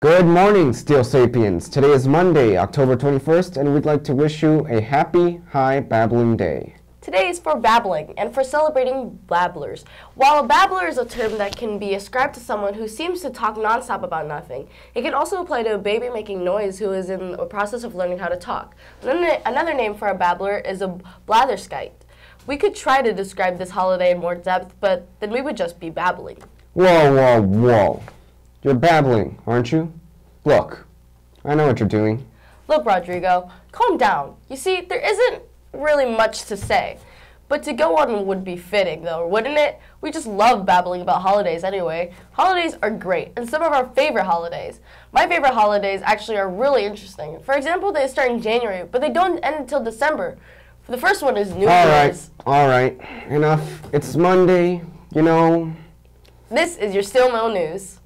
Good morning, Steel Sapiens. Today is Monday, October 21st, and we'd like to wish you a happy, high babbling day. Today is for babbling and for celebrating babblers. While a babbler is a term that can be ascribed to someone who seems to talk nonstop about nothing, it can also apply to a baby making noise who is in the process of learning how to talk. Another name for a babbler is a blatherskite. We could try to describe this holiday in more depth, but then we would just be babbling. Whoa, whoa, whoa. You're babbling, aren't you? Look, I know what you're doing. Look, Rodrigo, calm down. You see, there isn't really much to say. But to go on would be fitting, though, wouldn't it? We just love babbling about holidays anyway. Holidays are great, and some of our favorite holidays. My favorite holidays actually are really interesting. For example, they start in January, but they don't end until December. The first one is New Year's. All right, enough. It's Monday, you know. This is your Steel Mill News.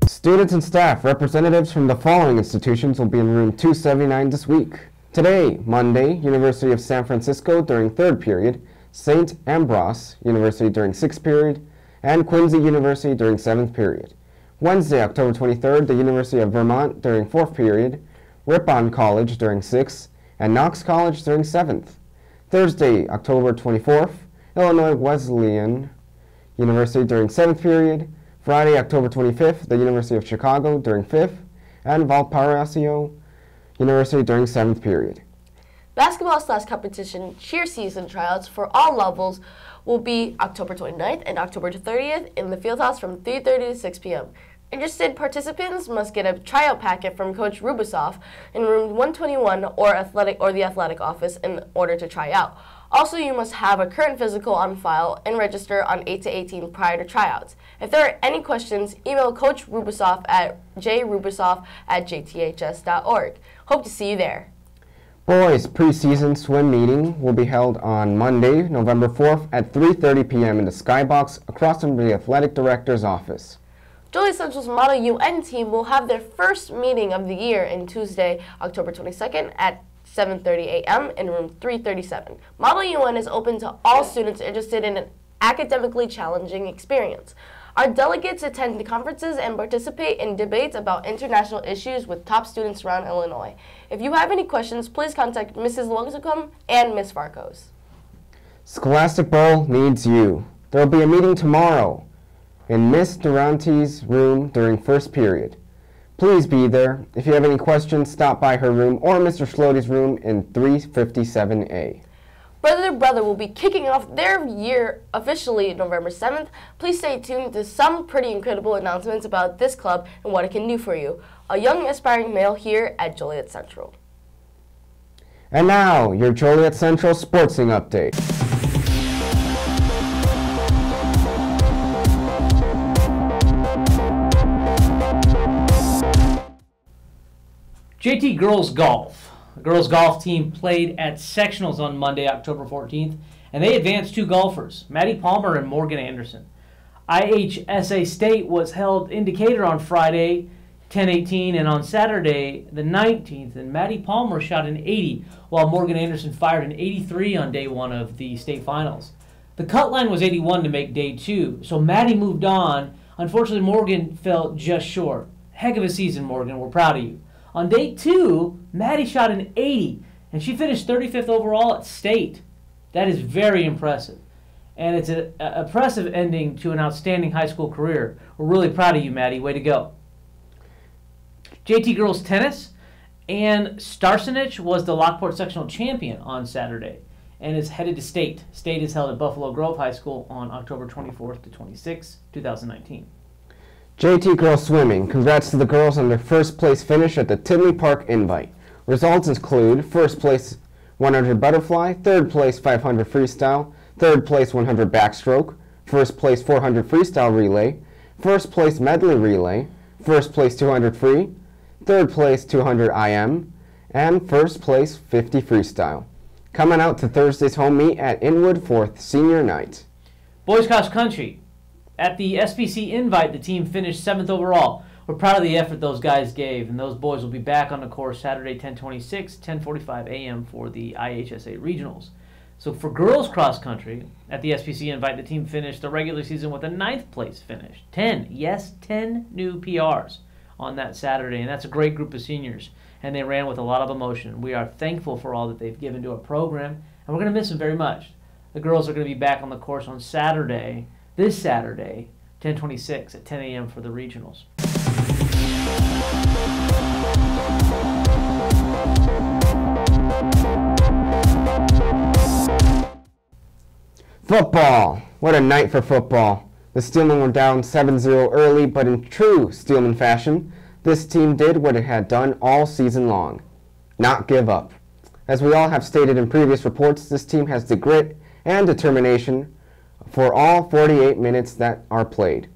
Students and staff representatives from the following institutions will be in room 279 this week. Today, Monday, University of San Francisco during 3rd period, St. Ambrose University during 6th period, and Quincy University during 7th period. Wednesday, October 23rd, the University of Vermont during 4th period, Ripon College during 6th, and Knox College during 7th. Thursday, October 24th, Illinois Wesleyan University during 7th period, Friday, October 25th, the University of Chicago during 5th, and Valparaiso University during 7th period. Basketball/competition cheer season tryouts for all levels will be October 29th and October 30th in the Fieldhouse from 3:30 to 6 p.m. Interested participants must get a tryout packet from Coach Rubisoff in room 121 or the athletic office in order to try out. Also, you must have a current physical on file and register on 8/18 prior to tryouts. If there are any questions, email Coach Rubisoff at jrubisoff@jths.org. Hope to see you there. Boys' preseason swim meeting will be held on Monday, November 4th at 3:30 p.m. in the Skybox across from the athletic director's office. Joliet Central's Model UN team will have their first meeting of the year on Tuesday, October 22nd at 7:30 a.m. in room 337. Model UN is open to all students interested in an academically challenging experience. Our delegates attend the conferences and participate in debates about international issues with top students around Illinois. If you have any questions, please contact Mrs. Longsacombe and Ms. Farkos. Scholastic Bowl needs you. There will be a meeting tomorrow in Miss Durante's room during 1st period. Please be there. If you have any questions, stop by her room or Mr. Schlote's room in 357A. Brother to Brother will be kicking off their year officially November 7th. Please stay tuned to some pretty incredible announcements about this club and what it can do for you. A young aspiring male here at Joliet Central. And now, your Joliet Central Sportsing Update. JT Girls Golf. The girls golf team played at sectionals on Monday, October 14th, and they advanced 2 golfers, Maddie Palmer and Morgan Anderson. IHSA State was held in Decatur on Friday, 10/18, and on Saturday, the 19th, and Maddie Palmer shot an 80, while Morgan Anderson fired an 83 on day 1 of the state finals. The cut line was 81 to make day 2, so Maddie moved on. Unfortunately, Morgan fell just short. Heck of a season, Morgan. We're proud of you. On day 2, Maddie shot an 80, and she finished 35th overall at state. That is very impressive. And it's an impressive ending to an outstanding high school career. We're really proud of you, Maddie. Way to go. JT Girls Tennis. Ann Starsenich was the Lockport Sectional Champion on Saturday and is headed to state. State is held at Buffalo Grove High School on October 24th to 26th, 2019. JT Girls Swimming. Congrats to the girls on their 1st place finish at the Tinley Park Invite. Results include 1st place 100 butterfly, 3rd place 500 freestyle, 3rd place 100 backstroke, 1st place 400 freestyle relay, 1st place medley relay, 1st place 200 free, 3rd place 200 IM, and 1st place 50 freestyle. coming out to Thursday's home meet at Inwood for senior night. Boys cross country. At the SBC Invite, the team finished 7th overall. We're proud of the effort those guys gave, and those boys will be back on the course Saturday, 10/26, 10:45 a.m. for the IHSA Regionals. So for girls cross country, at the SBC Invite, the team finished the regular season with a 9th place finish. 10 new PRs on that Saturday, and that's a great group of seniors, and they ran with a lot of emotion. We are thankful for all that they've given to our program, and we're going to miss them very much. The girls are going to be back on the course on Saturday, this Saturday, 10/26 at 10 a.m. for the regionals. Football! What a night for football. The Steelmen were down 7-0 early, but in true Steelman fashion, this team did what it had done all season long. Not give up. As we all have stated in previous reports, this team has the grit and determination for all 48 minutes that are played.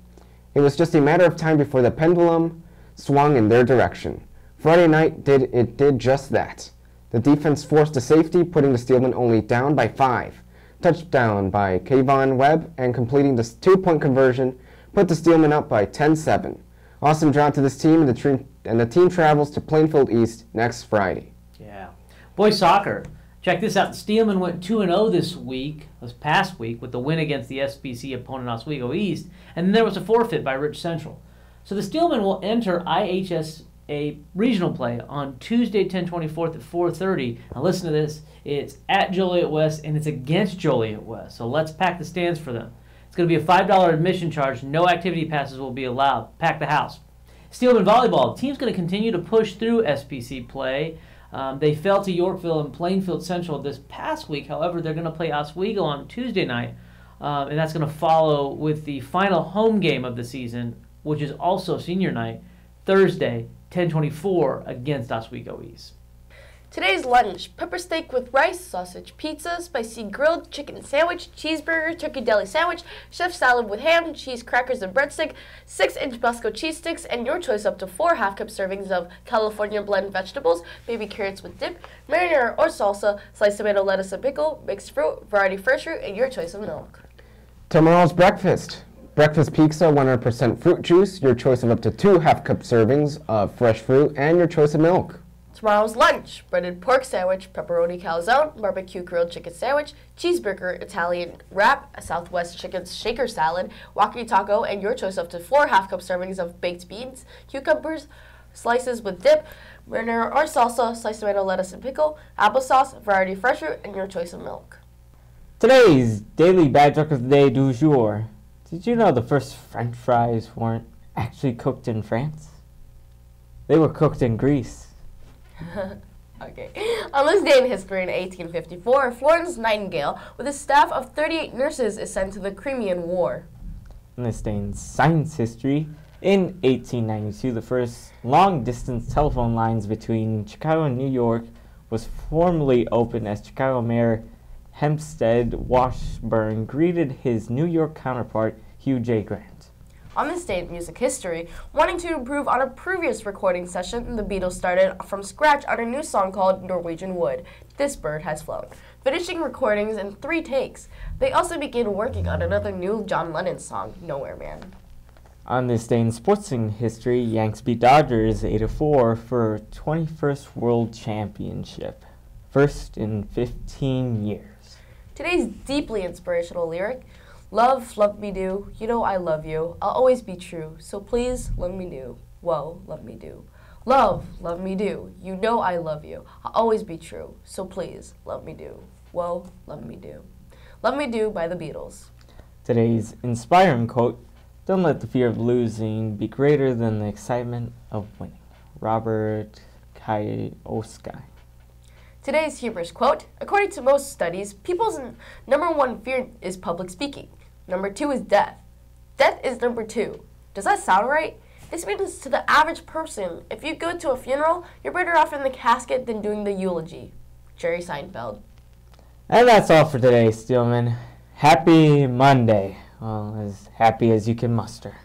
It was just a matter of time before the pendulum swung in their direction. Friday night did just that. The defense forced a safety, putting the Steelmen only down by 5. Touchdown by Kayvon Webb, and completing the 2-point conversion put the Steelmen up by 10-7. Awesome job to this team, and the team travels to Plainfield East next Friday. Yeah. Boys soccer. Check this out. The Steelmen went 2-0 this past week, with the win against the SBC opponent Oswego East, and then there was a forfeit by Rich Central. So the Steelmen will enter IHSA regional play on Tuesday, 10/24 at 4:30. Now listen to this. It's at Joliet West, and it's against Joliet West. So let's pack the stands for them. It's going to be a $5 admission charge. No activity passes will be allowed. Pack the house. Steelman volleyball. The team's going to continue to push through SBC play. They fell to Yorkville and Plainfield Central this past week. However, they're going to play Oswego on Tuesday night, and that's going to follow with the final home game of the season, which is also senior night, Thursday, 10/24 against Oswego East. Today's lunch: pepper steak with rice, sausage pizza, spicy grilled chicken sandwich, cheeseburger, turkey deli sandwich, chef salad with ham, cheese crackers and breadstick, 6-inch Bosco cheese sticks, and your choice up to 4 half-cup servings of California blend vegetables, baby carrots with dip, marinara or salsa, sliced tomato, lettuce and pickle, mixed fruit, variety fresh fruit, and your choice of milk. Tomorrow's breakfast. Breakfast pizza, 100% fruit juice, your choice of up to 2 half-cup servings of fresh fruit, and your choice of milk. Tomorrow's lunch: breaded pork sandwich, pepperoni calzone, barbecue grilled chicken sandwich, cheeseburger, Italian wrap, a Southwest chicken shaker salad, waki taco, and your choice up to 4 half-cup servings of baked beans, cucumbers, slices with dip, marinara or salsa, sliced tomato, lettuce and pickle, applesauce, variety fresh fruit, and your choice of milk. Today's daily bad joke of the day du jour. Did you know the first French fries weren't actually cooked in France? They were cooked in Greece. Okay. On this day in history in 1854, Florence Nightingale, with a staff of 38 nurses, is sent to the Crimean War. On this day in science history, in 1892, the first long-distance telephone lines between Chicago and New York was formally opened as Chicago Mayor Hempstead Washburn greeted his New York counterpart, Hugh J. Grant. On this day in music history, wanting to improve on a previous recording session, the Beatles started from scratch on a new song called Norwegian Wood, This Bird Has Flown, finishing recordings in 3 takes. They also began working on another new John Lennon song, Nowhere Man. On this day in sports history, Yanks beat Dodgers 8-4 for 21st World Championship, first in 15 years. Today's deeply inspirational lyric: love, love me do, you know I love you, I'll always be true, so please love me do, whoa, love me do. Love, love me do, you know I love you, I'll always be true, so please love me do, whoa, love me do. Love Me Do by the Beatles. Today's inspiring quote: don't let the fear of losing be greater than the excitement of winning. Robert Kiyosaki. Today's humorous quote: according to most studies, people's number 1 fear is public speaking. Number 2 is death. Death is number 2. Does that sound right? This means to the average person, if you go to a funeral, you're better off in the casket than doing the eulogy. Jerry Seinfeld. And that's all for today, Steelman. Happy Monday. Well, as happy as you can muster.